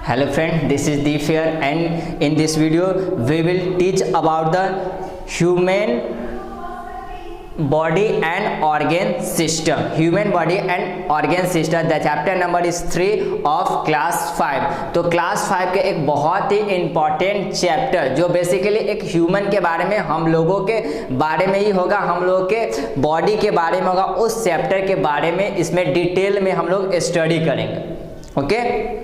Hello friend, this is Deep here, and in this video we will teach about the human body and organ system. Human body and organ system. The chapter number is 3 of class 5. तो class 5 के एक बहुत ही important chapter जो basically एक human के बारे में, हम लोगों के बारे में ही होगा, हम लोगों के बॉडी के बारे में होगा, उस चैप्टर के बारे में इसमें डिटेल में हम लोग स्टडी करेंगे. ओके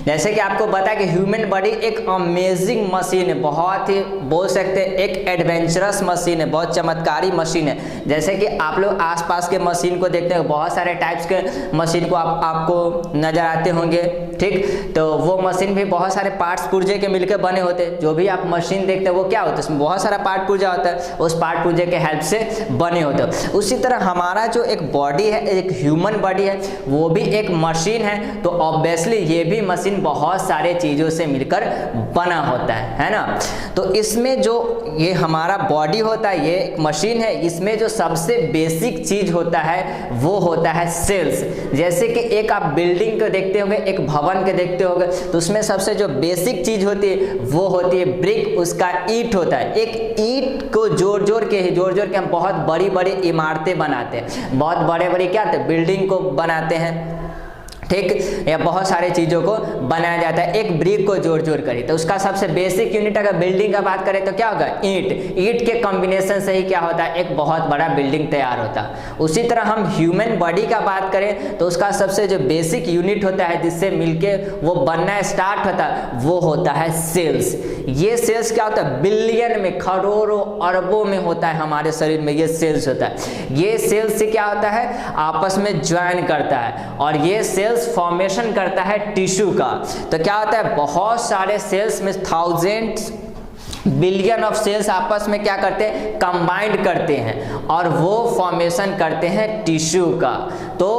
जैसे कि आपको पता है कि ह्यूमन बॉडी एक अमेजिंग मशीन है, बहुत ही बोल सकते हैं एक एडवेंचरस मशीन है, बहुत चमत्कारी मशीन है. जैसे कि आप लोग आसपास के मशीन को देखते हैं, बहुत सारे टाइप्स के मशीन को आपको नजर आते होंगे. ठीक, तो वो मशीन भी बहुत सारे पार्ट्स पुर्जे के मिलकर बने होते हैं. जो भी आप मशीन देखते हैं वो क्या होता है, उसमें बहुत सारा पार्ट पुर्जा होता है, उस पार्ट पुर्जे के हेल्प से बने होते हैं. उसी तरह हमारा जो एक बॉडी है, एक ह्यूमन बॉडी है, वो भी एक मशीन है. तो ऑब्वियसली ये भी मशीन बहुत सारे चीजों से मिलकर बना होता है ना. तो इसमें जो ये हमारा बॉडी होता है, ये एक मशीन है, इसमें जो सबसे बेसिक चीज होता है वो होता है सेल्स. जैसे कि एक आप बिल्डिंग को देखते होंगे, एक भवन के देखते होंगे, तो उसमें सबसे जो बेसिक चीज होती है वो होती है ब्रिक, उसका ईंट होता है. एक ईंट को जोड़ जोड़ के हम बहुत बड़ी बड़ी इमारतें बनाते हैं, बहुत बड़े बड़े क्या होते हैं बिल्डिंग को बनाते हैं. ठीक, या बहुत सारे चीज़ों को बनाया जाता है एक ब्रिक को जोड़ जोड़ कर. तो उसका सबसे बेसिक यूनिट अगर बिल्डिंग का बात करें तो क्या होगा, ईंट. ईंट के कॉम्बिनेशन से ही क्या होता है, एक बहुत बड़ा बिल्डिंग तैयार होता है. उसी तरह हम ह्यूमन बॉडी का बात करें तो उसका सबसे जो बेसिक यूनिट होता है जिससे मिलके वो बनना स्टार्ट होता है वो होता है सेल्स. ये सेल्स क्या होता है, बिलियन में, करोड़ों अरबों में होता है हमारे शरीर में, ये सेल्स होता है. ये सेल्स से क्या होता है, आपस में ज्वाइन करता है और ये सेल्स फॉर्मेशन करता है टिश्यू का. तो क्या होता है, बहुत सारे सेल्स में थाउजेंड्स बिलियन ऑफ सेल्स आपस में क्या करते हैं, कंबाइंड करते हैं और वो फॉर्मेशन करते हैं टिश्यू का. तो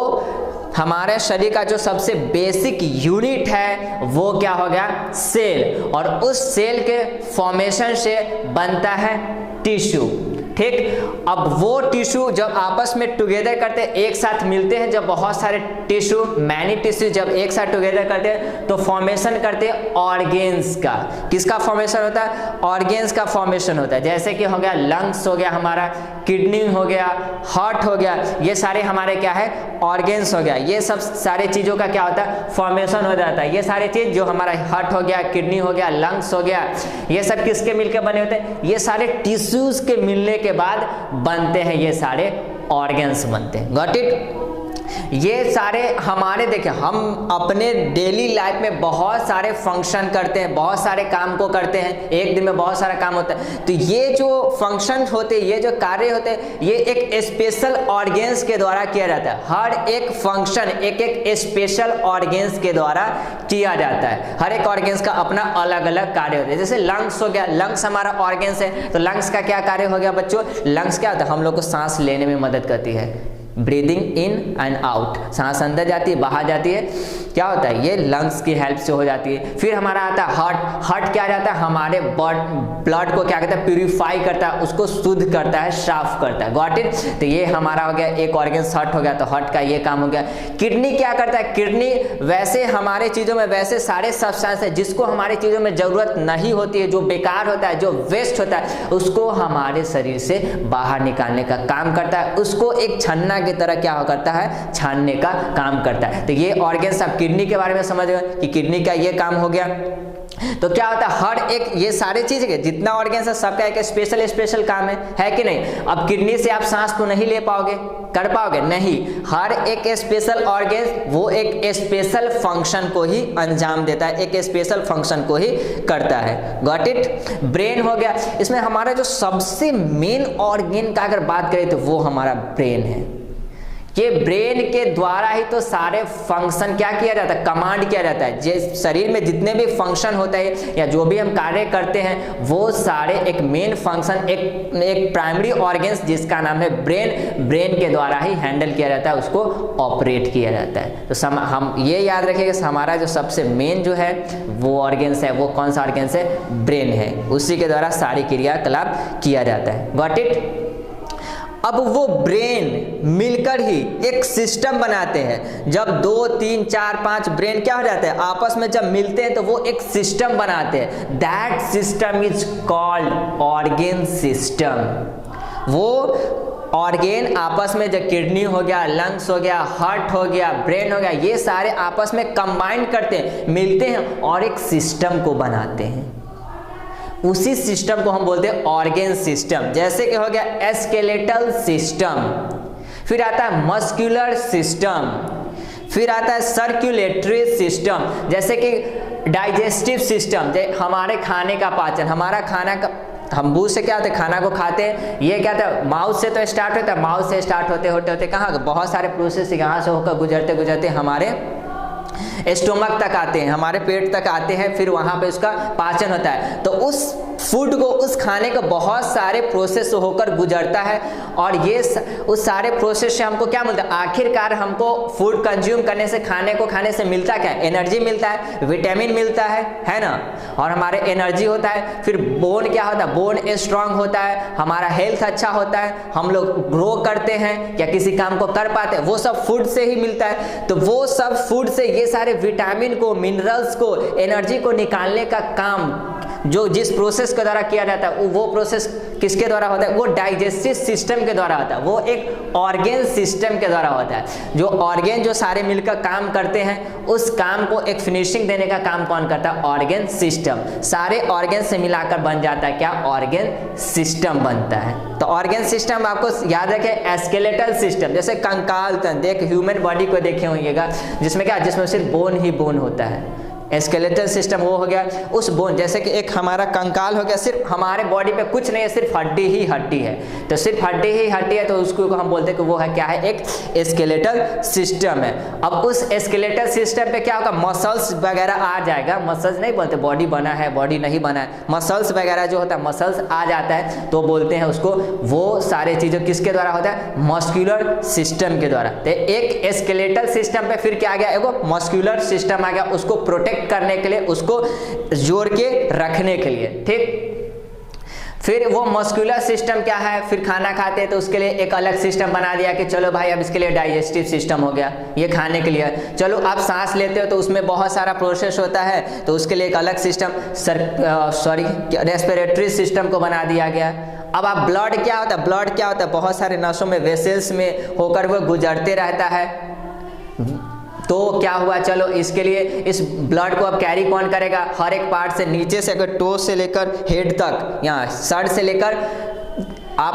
हमारे शरीर का जो सबसे बेसिक यूनिट है वो क्या हो गया, सेल. और उस सेल के फॉर्मेशन से बनता है टिश्यू. ठीक, अब वो टिश्यू जब आपस में टुगेदर करते हैं, एक साथ मिलते हैं, जब बहुत सारे टिश्यू, मैनी टिश्यू जब एक साथ टुगेदर करते हैं तो फॉर्मेशन करते हैं ऑर्गेन्स का. किसका फॉर्मेशन होता है, ऑर्गेन्स का फॉर्मेशन होता है. जैसे कि हो गया लंग्स हो गया हमारा, किडनी हो गया, हार्ट हो गया, ये सारे हमारे क्या है, ऑर्गेन्स हो गया. ये सब सारे चीज़ों का क्या होता है, फॉर्मेशन हो जाता है. ये सारे चीज़ जो हमारा हार्ट हो गया, किडनी हो गया, लंग्स हो गया, ये सब किसके मिलकर बने होते हैं, ये सारे टिश्यूज के मिलने के बाद बनते हैं, ये सारे ऑर्गन्स बनते हैं. Got it. ये सारे हमारे, देखिए हम अपने डेली लाइफ में बहुत सारे फंक्शन करते हैं, बहुत सारे काम को करते हैं, एक दिन में बहुत सारा काम होता है. तो ये जो फंक्शन होते हैं, ये जो कार्य होते हैं, ये एक स्पेशल ऑर्गेन्स के द्वारा किया जाता है. हर एक फंक्शन एक एक स्पेशल ऑर्गेन्स के द्वारा किया जाता है. हर एक ऑर्गेन्स का अपना अलग अलग कार्य होता है. जैसे लंग्स हो गया, लंग्स हमारा ऑर्गेन्स है, तो लंग्स का क्या कार्य हो गया बच्चों, लंग्स क्या होता है, हम लोग को सांस लेने में मदद करती है. ब्रीदिंग इन एंड आउट, सांस अंदर जाती है बाहर जाती है, क्या होता है, ये लंग्स की हेल्प से हो जाती है. फिर हमारा आता है हार्ट. हार्ट क्या जाता है, हमारे ब्लड को क्या करता है, प्यूरिफाई करता है, उसको शुद्ध करता है, साफ करता है. Got it. तो ये हमारा हो गया एक ऑर्गन, हार्ट हो गया, तो हार्ट का ये काम हो गया. किडनी क्या करता है, किडनी वैसे हमारे चीज़ों में वैसे सारे सब्सटेंस है जिसको हमारी चीज़ों में ज़रूरत नहीं होती है, जो बेकार होता है, जो वेस्ट होता है, उसको हमारे शरीर से बाहर निकालने का काम करता है. उसको एक छन्ना की तरह क्या करता है, छानने का काम करता है. तो ये ऑर्गन्स, आप किडनी के बारे में समझ गए कि किडनी का ये काम हो गया. तो क्या होता है, हर एक ये सारे चीज के जितना ऑर्गन्स है सबका एक स्पेशल काम है कि नहीं. अब किडनी से आप सांस तो नहीं ले पाओगे, कर पाओगे नहीं. हर एक स्पेशल ऑर्गन वो एक स्पेशल फंक्शन को ही अंजाम देता है, एक स्पेशल फंक्शन को ही करता है. Got it. ब्रेन हो गया, इसमें हमारा जो सबसे मेन ऑर्गन का अगर बात करें तो वो हमारा ब्रेन है. ये ब्रेन के द्वारा ही तो सारे फंक्शन क्या किया जाता है, कमांड किया जाता है. जे शरीर में जितने भी फंक्शन होते हैं या जो भी हम कार्य करते हैं वो सारे एक मेन फंक्शन, एक प्राइमरी ऑर्गन्स जिसका नाम है ब्रेन, ब्रेन के द्वारा ही हैंडल किया जाता है, उसको ऑपरेट किया जाता है. तो हम ये याद रखिएगा कि हमारा जो सबसे मेन जो है वो ऑर्गन्स है, वो कौन सा ऑर्गन्स है, ब्रेन है. उसी के द्वारा सारी क्रियाकलाप किया जाता है. Got it. अब वो ब्रेन मिलकर ही एक सिस्टम बनाते हैं। जब 2, 3, 4, 5 ब्रेन क्या हो जाते हैं, आपस में जब मिलते हैं तो वो एक सिस्टम बनाते हैं। That system is called organ system. वो ऑर्गेन आपस में, जो किडनी हो गया, लंग्स हो गया, हार्ट हो गया, ब्रेन हो गया, ये सारे आपस में कंबाइन करते हैं, मिलते हैं और एक सिस्टम को बनाते हैं। उसी सिस्टम को हम बोलते हैं ऑर्गन सिस्टम। जैसे कि हो गया स्केलेटल सिस्टम, फिर आता है मस्कुलर सिस्टम, फिर आता है सर्कुलेटरी सिस्टम, जैसे कि डाइजेस्टिव सिस्टम, हमारे खाने का पाचन, हमारा खाना का, हम मुंह से क्या होते हैं, खाना को खाते हैं, ये क्या होता है, माउथ से तो स्टार्ट होता है, माउथ से स्टार्ट होते होते कहाँ, बहुत सारे प्रोसेस यहाँ से होकर गुजरते गुजरते हमारे स्टोमक तक आते हैं, हमारे पेट तक आते हैं, फिर वहाँ पे उसका पाचन होता है। तो उस फूड को, उस खाने को बहुत सारे प्रोसेस होकर गुजरता है, और ये उस सारे प्रोसेस से हमको क्या मिलता है, आखिरकार हमको फूड कंज्यूम करने से, खाने को खाने से मिलता क्या है, एनर्जी मिलता है, विटामिन मिलता है ना, और हमारे एनर्जी होता है। फिर बोन क्या होता है, बोन स्ट्रांग होता है, हमारा हेल्थ अच्छा होता है, हम लोग ग्रो करते हैं या किसी काम को कर पाते हैं, वो सब फूड से ही मिलता है। तो वो सब फूड से ये सारे विटामिन को, मिनरल्स को, एनर्जी को निकालने का काम जो जिस प्रोसेस के द्वारा किया जाता है, वो प्रोसेस किसके द्वारा होता है, वो डाइजेस्टिव सिस्टम के द्वारा होता है, वो एक ऑर्गेन सिस्टम के द्वारा होता है। जो ऑर्गेन जो सारे मिलकर काम करते हैं, उस काम को एक फिनिशिंग देने का काम कौन करता है, ऑर्गेन सिस्टम। सारे ऑर्गेन से मिलाकर बन जाता है क्या, ऑर्गेन सिस्टम बनता है। तो ऑर्गेन सिस्टम आपको याद रखें, स्केलेटल सिस्टम, जैसे कंकाल तंत्र, देख ह्यूमन बॉडी को देखे होंगेगा, जिसमें क्या, जिसमें सिर्फ बोन ही बोन होता है। स्केलेटल सिस्टम वो हो गया, उस बोन, जैसे कि एक हमारा कंकाल हो गया, सिर्फ हमारे बॉडी पे कुछ नहीं है, सिर्फ हड्डी ही हड्डी है, तो सिर्फ हड्डी ही हड्डी है, तो उसको हम बोलते हैं कि वो है क्या है, एक स्केलेटल सिस्टम है। अब उस स्केलेटल सिस्टम पे क्या होगा, मसल्स वगैरह आ जाएगा, मसल्स नहीं बोलते बॉडी बना है, बॉडी नहीं बना है, मसल्स वगैरह जो होता है, मसल्स आ जाता है, तो बोलते हैं उसको, वो सारे चीज़ें किसके द्वारा होता है, मस्कुलर सिस्टम के द्वारा। तो एक स्केलेटल सिस्टम पे फिर क्या आ गया, एगो मस्कुलर सिस्टम आ गया, उसको प्रोटेक्ट करने के लिए, उसको जोड़ के रखने के लिए, ठीक। फिर वो मस्कुलर सिस्टम क्या है, फिर खाना खाते हैं तो उसके लिए एक अलग सिस्टम बना दिया कि चलो भाई अब इसके लिए डाइजेस्टिव सिस्टम हो गया, ये खाने के लिए। चलो आप सांस लेते हो तो उसमें बहुत सारा प्रोसेस होता है, तो उसके लिए एक अलग सिस्टम, रेस्पिरेटरी सिस्टम को बना दिया गया। अब आप ब्लड क्या होता है, ब्लड क्या होता है, बहुत सारे नसों में, वेसल्स में होकर वो गुजरते रहता है। तो क्या हुआ, चलो इसके लिए इस ब्लड को अब कैरी कौन करेगा, हर एक पार्ट से, नीचे से अगर टो से लेकर हेड तक, यहाँ सर से लेकर आप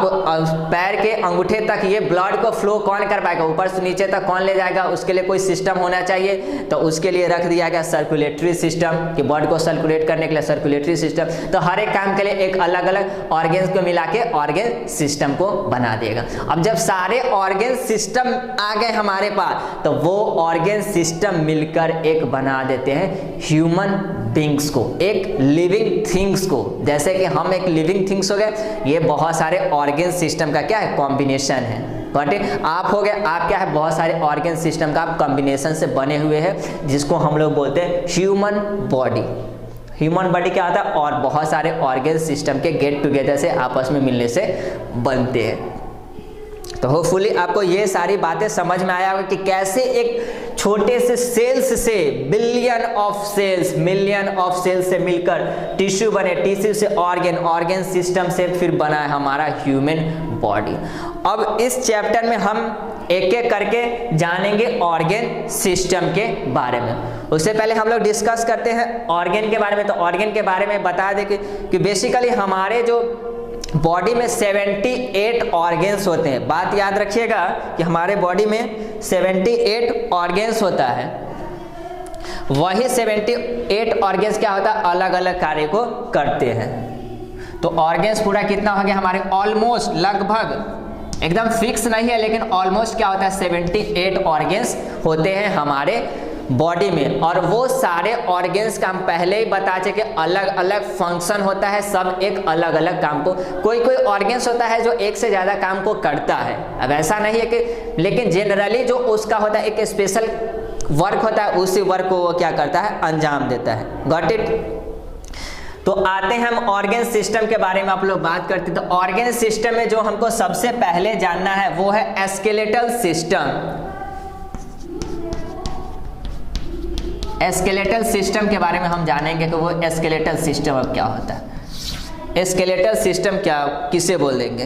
पैर के अंगूठे तक ये ब्लड को फ्लो कौन कर पाएगा, ऊपर से नीचे तक कौन ले जाएगा, उसके लिए कोई सिस्टम होना चाहिए। तो उसके लिए रख दिया गया सर्कुलेटरी सिस्टम, कि ब्लड को सर्कुलेट करने के लिए सर्कुलेटरी सिस्टम। तो हर एक काम के लिए एक अलग अलग ऑर्गेन्स को मिला के ऑर्गेन सिस्टम को बना देगा। अब जब सारे ऑर्गेन सिस्टम आ गए हमारे पास, तो वो ऑर्गेन सिस्टम मिलकर एक बना देते हैं ह्यूमन बींग्स को, एक लिविंग थिंग्स को। जैसे कि हम एक लिविंग थिंग्स हो गए, ये बहुत सारे ऑर्गेन सिस्टम का क्या है, कॉम्बिनेशन है। बट आप हो गए, आप क्या है, बहुत सारे ऑर्गेन सिस्टम का आप कॉम्बिनेशन से बने हुए हैं, जिसको हम लोग बोलते हैं ह्यूमन बॉडी। ह्यूमन बॉडी क्या होता है, और बहुत सारे ऑर्गेन सिस्टम के गेट टुगेदर से, आपस में मिलने से बनते हैं। तो होपफुली आपको ये सारी बातें समझ में आया होगा कि कैसे एक छोटे से सेल्स से मिलियन ऑफ सेल्स से मिलकर टिश्यू बने, टिश्यू से ऑर्गेन, ऑर्गेन सिस्टम से फिर बना है हमारा ह्यूमन बॉडी। अब इस चैप्टर में हम एक एक करके जानेंगे ऑर्गेन सिस्टम के बारे में। उससे पहले हम लोग डिस्कस करते हैं ऑर्गेन के बारे में। तो ऑर्गेन के बारे में बता दें कि बेसिकली हमारे जो बॉडी में 78 ऑर्गेन्स होते हैं। बात याद रखिएगा कि हमारे बॉडी में 78 ऑर्गेन्स होता है। वही 78 ऑर्गेन्स क्या होता है, अलग अलग कार्य को करते हैं। तो ऑर्गेन्स पूरा कितना हो गया हमारे, ऑलमोस्ट, लगभग, एकदम फिक्स नहीं है लेकिन ऑलमोस्ट क्या होता है 78 ऑर्गेन्स होते हैं हमारे बॉडी में। और वो सारे ऑर्गेन्स का हम पहले ही बता चुके, अलग अलग फंक्शन होता है, सब एक अलग अलग काम को, कोई कोई ऑर्गेन्स होता है जो एक से ज़्यादा काम को करता है। अब ऐसा नहीं है कि, लेकिन जनरली जो उसका होता है एक स्पेशल वर्क होता है, उसी वर्क को वो क्या करता है, अंजाम देता है। Got it. तो आते हैं हम ऑर्गन सिस्टम के बारे में आप लोग बात करते हैं। तो ऑर्गन सिस्टम में जो हमको सबसे पहले जानना है वो है स्केलेटल सिस्टम। स्केलेटल सिस्टम के बारे में हम जानेंगे कि वो स्केलेटल सिस्टम अब क्या होता है। स्केलेटल सिस्टम क्या किसे बोल देंगे?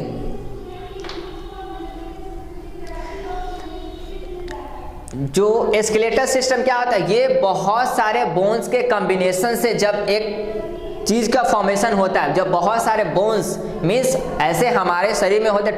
जो स्केलेटल सिस्टम क्या होता है, ये बहुत सारे बोन्स के कॉम्बिनेशन से जब एक चीज का फॉर्मेशन होता है, जब बहुत सारे बोन्स मीन्स ऐसे हमारे शरीर में होते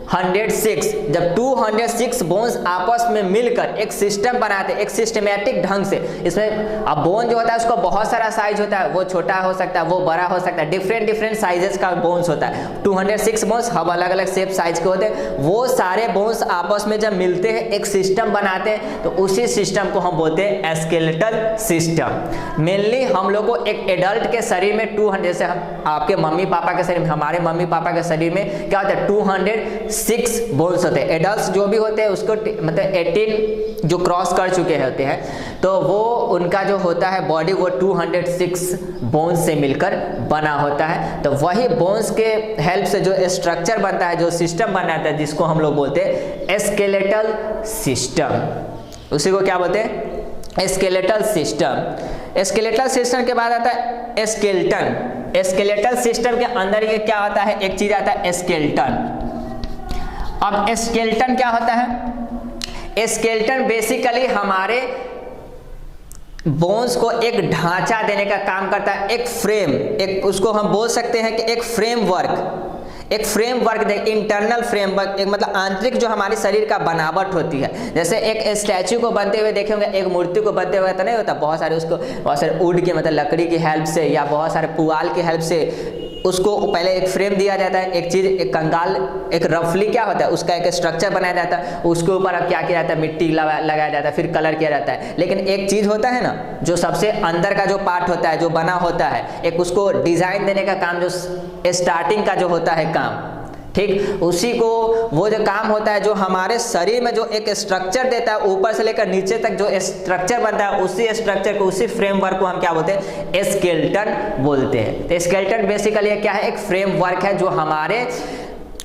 206, जब 206 बोन्स आपस में मिलकर एक सिस्टम बनाते हैं, एक सिस्टमैटिक ढंग से। इसमें अब बोन जो होता है उसका बहुत सारा साइज होता है, वो छोटा हो सकता है, वो बड़ा हो सकता है, डिफरेंट डिफरेंट साइजेस का बोन्स होता है। 206 बोन्स हम अलग अलग शेप साइज के होते हैं। वो सारे बोन्स आपस में जब मिलते हैं एक सिस्टम बनाते हैं, तो उसी सिस्टम को हम बोलते हैं स्केलेटल सिस्टम। मेनली हम लोग को एक एडल्ट के शरीर में 200, जैसे आपके मम्मी पापा के शरीर में, हमारे मम्मी पापा के शरीर में क्या होता है 206 बोन्स होते हैं। एडल्ट्स जो भी होते हैं उसको मतलब 18 जो क्रॉस कर चुके होते हैं, तो वो उनका जो होता है बॉडी वो 206 बोन्स से मिलकर बना होता है। तो वही बोन्स के हेल्प से जो स्ट्रक्चर बनता है, जो सिस्टम बनाता है, जिसको हम लोग बोलते हैं स्केलेटल सिस्टम। उसी को क्या बोलते हैं? Skeletal system. स्केलेटल सिस्टम के बाद आता है स्केलेटन। स्केलेटल सिस्टम के अंदर ये क्या होता है, एक चीज आता है स्केलेटन। अब स्केलेटन क्या होता है? स्केलेटन बेसिकली हमारे बोन्स को एक ढांचा देने का काम करता है, एक फ्रेम, एक उसको हम बोल सकते हैं कि एक फ्रेमवर्क, एक फ्रेमवर्क दे, इंटरनल फ्रेमवर्क, एक मतलब आंतरिक जो हमारे शरीर का बनावट होती है। जैसे एक स्टैचू को बनते हुए देखे होंगे, एक मूर्ति को बनते हुए तो नहीं होता, बहुत सारे वुड के मतलब लकड़ी की हेल्प से या बहुत सारे पुआल की हेल्प से उसको पहले एक फ्रेम दिया जाता है, एक चीज, एक कंगाल, एक रफली क्या होता है उसका एक स्ट्रक्चर बनाया जाता है, उसके ऊपर अब क्या किया जाता है, मिट्टी लगाया जाता है, फिर कलर किया जाता है। लेकिन एक चीज होता है ना, जो सबसे अंदर का जो पार्ट होता है, जो बना होता है, एक उसको डिजाइन देने का काम, जो स्टार्टिंग का जो होता है काम, ठीक, उसी को वो जो काम होता है, जो हमारे शरीर में जो एक स्ट्रक्चर देता है, ऊपर से लेकर नीचे तक जो स्ट्रक्चर बनता है, उसी स्ट्रक्चर को, उसी फ्रेमवर्क को हम क्या बोलते हैं? स्केलेटन बोलते हैं। तो स्केलेटन बेसिकली क्या है? एक फ्रेमवर्क है जो हमारे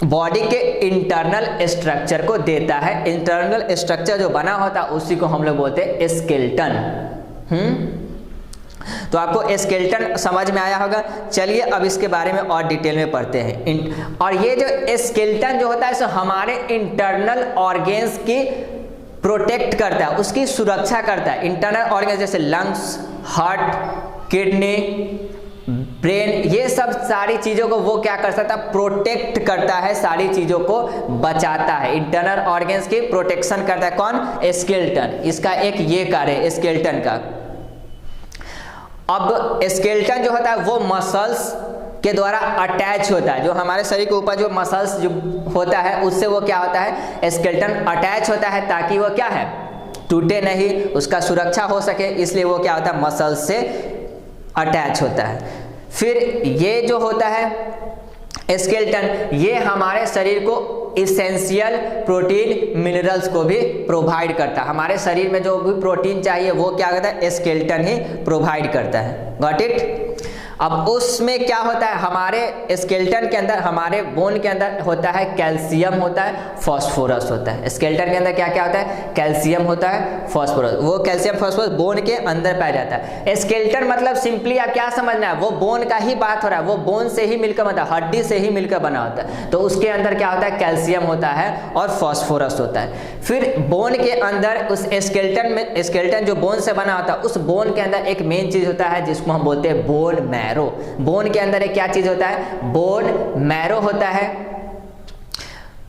बॉडी के इंटरनल स्ट्रक्चर को देता है। इंटरनल स्ट्रक्चर जो बना होता है उसी को हम लोग बोलते हैं स्केलेटन। तो आपको स्केलेटन समझ में आया होगा। चलिए अब इसके बारे में और डिटेल में पढ़ते हैं। और ये जो स्केलेटन जो होता है सो हमारे इंटरनल ऑर्गेन्स की प्रोटेक्ट करता है, उसकी सुरक्षा करता है। इंटरनल ऑर्गेन्स जैसे लंग्स, हार्ट, किडनी, ब्रेन, ये सब सारी चीजों को वो क्या कर सकता है? प्रोटेक्ट करता है, सारी चीजों को बचाता है। इंटरनल ऑर्गेन्स की प्रोटेक्शन करता है कौन? स्केलेटन। इसका एक ये कार्य है स्केलेटन का। अब स्केलेटन जो होता है वो मसल्स के द्वारा अटैच होता है। जो हमारे शरीर के ऊपर जो मसल्स जो होता है उससे वो क्या होता है? स्केलेटन अटैच होता है, ताकि वो क्या है? टूटे नहीं, उसका सुरक्षा हो सके, इसलिए वो क्या होता है? मसल्स से अटैच होता है। फिर ये जो होता है स्केलेटन, ये हमारे शरीर को इसेंशियल प्रोटीन मिनरल्स को भी प्रोवाइड करता है। हमारे शरीर में जो भी प्रोटीन चाहिए वो क्या करता है? स्केलेटन ही प्रोवाइड करता है। Got it? अब उसमें क्या होता है? हमारे स्केलेटन के अंदर, हमारे बोन के अंदर होता है कैल्शियम होता है, फास्फोरस होता है। स्केलेटन के अंदर क्या क्या होता है? कैल्शियम होता है, फास्फोरस। वो कैल्शियम फास्फोरस बोन के अंदर पाया जाता है। स्केलेटन मतलब सिंपली आप क्या समझना है, वो बोन का ही बात हो रहा है, वो बोन से ही मिलकर बना, हड्डी से ही मिलकर बना होता है। तो उसके अंदर क्या होता है? कैल्शियम होता है और फास्फोरस होता है। फिर बोन के अंदर उस स्केलेटन में, स्केलेटन जो बोन से बना होता है, उस बोन के अंदर एक मेन चीज होता है जिसको हम बोलते हैं बोन मैरो। बोन के अंदर एक क्या चीज होता है? बोन मैरो होता है।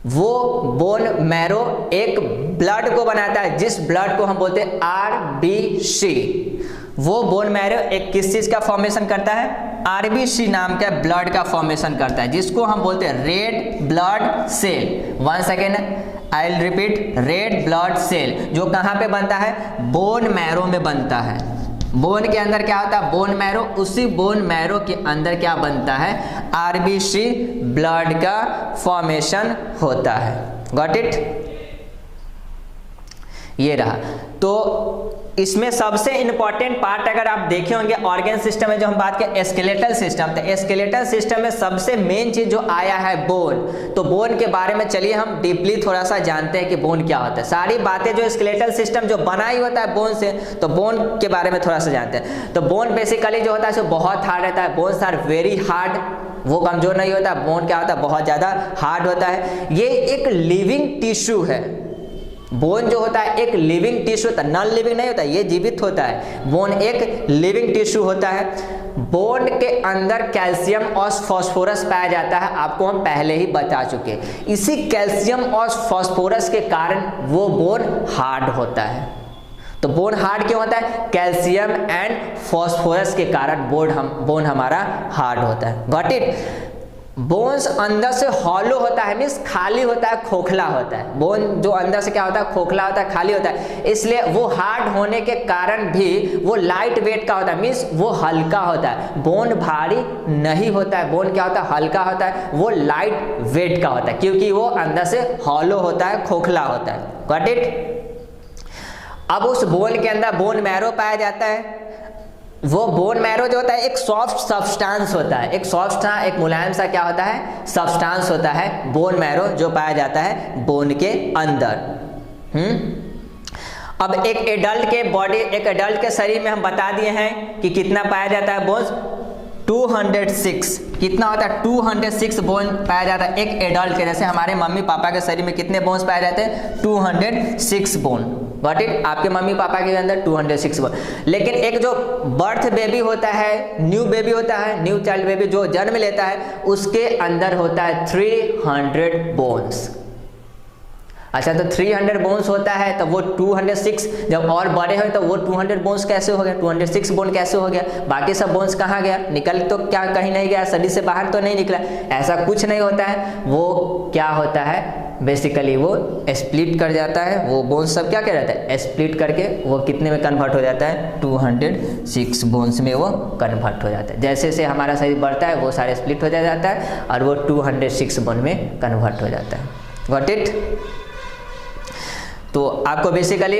वो बोन मैरो एक ब्लड को बनाता है, जिस ब्लड को हम बोलते हैं आरबीसी। वो बोन मैरो एक किस चीज का फॉर्मेशन करता है? आरबीसी नाम का ब्लड का फॉर्मेशन करता है, जिसको हम बोलते हैं red blood cell. One second, I will repeat, red blood cell जो कहाँ पे बनता है? बोन मैरो में बनता है। बोन के अंदर क्या होता है? Bone marrow. उसी बोन मैरो के अंदर क्या बनता है? आरबीसी ब्लड का फॉर्मेशन होता है। Got it? ये रहा। तो इसमें सबसे इंपॉर्टेंट पार्ट अगर आप देखे होंगे ऑर्गन सिस्टम में, जो हम बात करें स्केलेटल सिस्टम, तो स्केलेटल सिस्टम में सबसे मेन चीज जो आया है बोन। तो बोन के बारे में चलिए हम डीपली थोड़ा सा जानते हैं कि बोन क्या होता है। सारी बातें जो स्केलेटल सिस्टम जो बना ही होता है बोन से, तो बोन के बारे में थोड़ा सा जानते हैं। तो बोन बेसिकली जो होता है सो बहुत हार्ड रहता है। बोन्स आर वेरी हार्ड, वो कमजोर नहीं होता। बोन क्या होता है, बहुत ज्यादा हार्ड होता है। ये एक लिविंग टिश्यू है। बोन जो होता है एक लिविंग टिश्यू होता है, नॉन लिविंग नहीं होता, ये जीवित होता है। बोन एक लिविंग टिश्यू होता है। बोन के अंदर कैल्शियम और फास्फोरस पाया जाता है, आपको हम पहले ही बता चुके। इसी कैल्शियम और फास्फोरस के कारण वो बोन हार्ड होता है। तो बोन हार्ड क्यों होता है, कैल्शियम एंड फास्फोरस के कारण बोन हमारा हार्ड होता है। Got it. बोन्स अंदर से हॉलो होता है, मीन्स खाली होता है, खोखला होता है। बोन जो अंदर से क्या होता है, खोखला होता है, खाली होता है। इसलिए वो हार्ड होने के कारण भी वो लाइट वेट का होता है, मीन्स वो हल्का होता है। बोन भारी नहीं होता है, बोन क्या होता है, हल्का होता है, वो लाइट वेट का होता है, क्योंकि वो अंदर से हॉलो होता है, खोखला होता है। Got it. अब उस बोन के अंदर बोन मैरो पाया जाता है। वो बोन मैरो जो होता है एक सॉफ्ट सब्सटेंस होता है, एक सॉफ्ट सा, एक मुलायम सा क्या होता है, सब्सटेंस होता है बोन मैरो, जो पाया जाता है बोन के अंदर। अब एक एडल्ट के बॉडी, एक एडल्ट के शरीर में हम बता दिए हैं कि कितना पाया जाता है बोन्स, 206। कितना होता है, 206 बोन पाया जाता है एक एडल्ट के। जैसे हमारे मम्मी पापा के शरीर में कितने बोन्स पाए जाते हैं, 206 बोन। Got it. आपके मम्मी पापा के अंदर 206 बोन। लेकिन एक जो बर्थ बेबी होता है, न्यू बेबी होता है, न्यू चाइल्ड बेबी जो जन्म लेता है, उसके अंदर होता है 300 बोन्स। अच्छा, तो 300 बोन्स होता है, तो वो 206 जब और बड़े हो तो वो 200 बोन्स कैसे हो गया, 206 बोन कैसे हो गया? बाकी सब बोन्स कहाँ गया, निकल तो क्या कहीं नहीं गया, शरीर से बाहर तो नहीं निकला, ऐसा कुछ नहीं होता है। वो क्या होता है, बेसिकली वो स्प्लिट कर जाता है। वो बोन्स सब क्या कहता है, स्प्लिट करके वो कितने में कन्वर्ट हो जाता है, 206 बोन्स में वो कन्वर्ट हो जाता है। जैसे जैसे हमारा शरीर बढ़ता है वो सारे स्प्लिट हो जाता है और वो 206 बोन में कन्वर्ट हो जाता है। Got it. तो आपको बेसिकली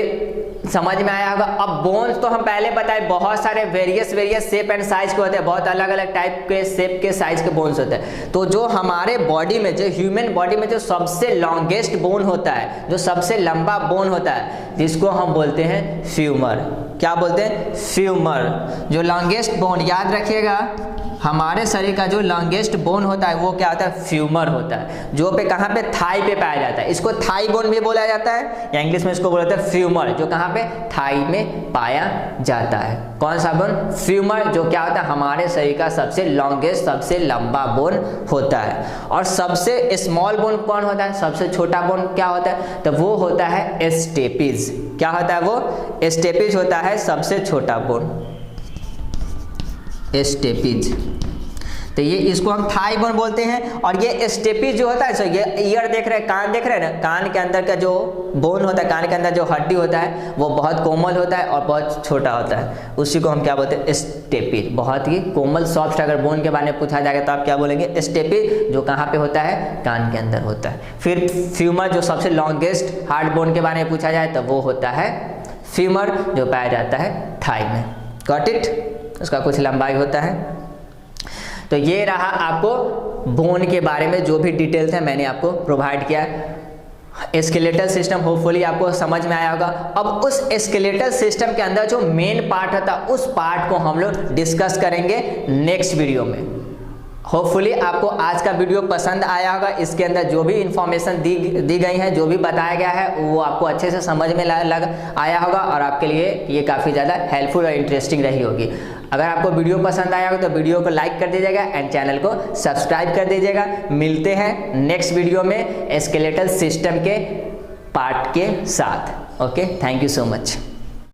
समझ में आया होगा। अब बोन्स तो हम पहले बताए बहुत सारे वेरियस शेप एंड साइज के होते हैं, बहुत अलग अलग टाइप के शेप के साइज के बोन्स होते हैं। तो जो हमारे बॉडी में, जो ह्यूमन बॉडी में जो सबसे लॉन्गेस्ट बोन होता है, जो सबसे लंबा बोन होता है, जिसको हम बोलते हैं फ्यूमर। क्या बोलते हैं, फ्यूमर। जो लॉन्गेस्ट बोन, याद रखिएगा, हमारे शरीर का जो लॉन्गेस्ट बोन होता है वो क्या होता है, फ्यूमर होता है, जो पे कहाँ पे, थाई पे पाया जाता है। इसको थाई बोन भी बोला जाता है, या इंग्लिश में इसको बोला जाता है फ्यूमर, जो कहाँ पे, थाई में पाया जाता है। कौन सा बोन, फ्यूमर, जो क्या होता है, हमारे शरीर का सबसे लॉन्गेस्ट, सबसे लंबा बोन होता है। और सबसे स्मॉल बोन कौन होता है, सबसे छोटा बोन क्या होता है, तो वो होता है स्टेपिज। क्या होता है, वो स्टेपिज होता है सबसे छोटा बोन, स्टेपिज। तो ये इसको हम थाई बोन बोलते हैं। और ये स्टेपिज जो होता है, सो ये ईयर देख रहे हैं, कान देख रहे हैं ना, कान के अंदर का जो बोन होता है, कान के अंदर जो हड्डी होता है, वो बहुत कोमल होता है और बहुत छोटा होता है, उसी को हम क्या बोलते हैं, स्टेपिज। बहुत ही कोमल सॉफ्ट। अगर बोन के बारे में पूछा जाएगा तो आप क्या बोलेंगे, स्टेपिज, जो कहाँ पे होता है, कान के अंदर होता है। फिर फ्यूमर, जो सबसे लॉन्गेस्ट हार्ड बोन के बारे में पूछा जाए तो वो होता है फ्यूमर, जो पाया जाता है थाई में। Got it. उसका कुछ लंबाई होता है। तो ये रहा आपको बोन के बारे में जो भी डिटेल्स है मैंने आपको प्रोवाइड किया। स्केलेटल सिस्टम होपफुली आपको समझ में आया होगा। अब उस स्केलेटल सिस्टम के अंदर जो मेन पार्ट होता है, उस पार्ट को हम लोग डिस्कस करेंगे नेक्स्ट वीडियो में। होपफुली आपको आज का वीडियो पसंद आया होगा। इसके अंदर जो भी इंफॉर्मेशन दी गई है, जो भी बताया गया है, वो आपको अच्छे से समझ में आया होगा और आपके लिए ये काफ़ी ज़्यादा हेल्पफुल और इंटरेस्टिंग रही होगी। अगर आपको वीडियो पसंद आया होगा तो वीडियो को लाइक कर दीजिएगा एंड चैनल को सब्सक्राइब कर दीजिएगा। मिलते हैं नेक्स्ट वीडियो में स्केलेटल सिस्टम के पार्ट के साथ। Okay, thank you so much.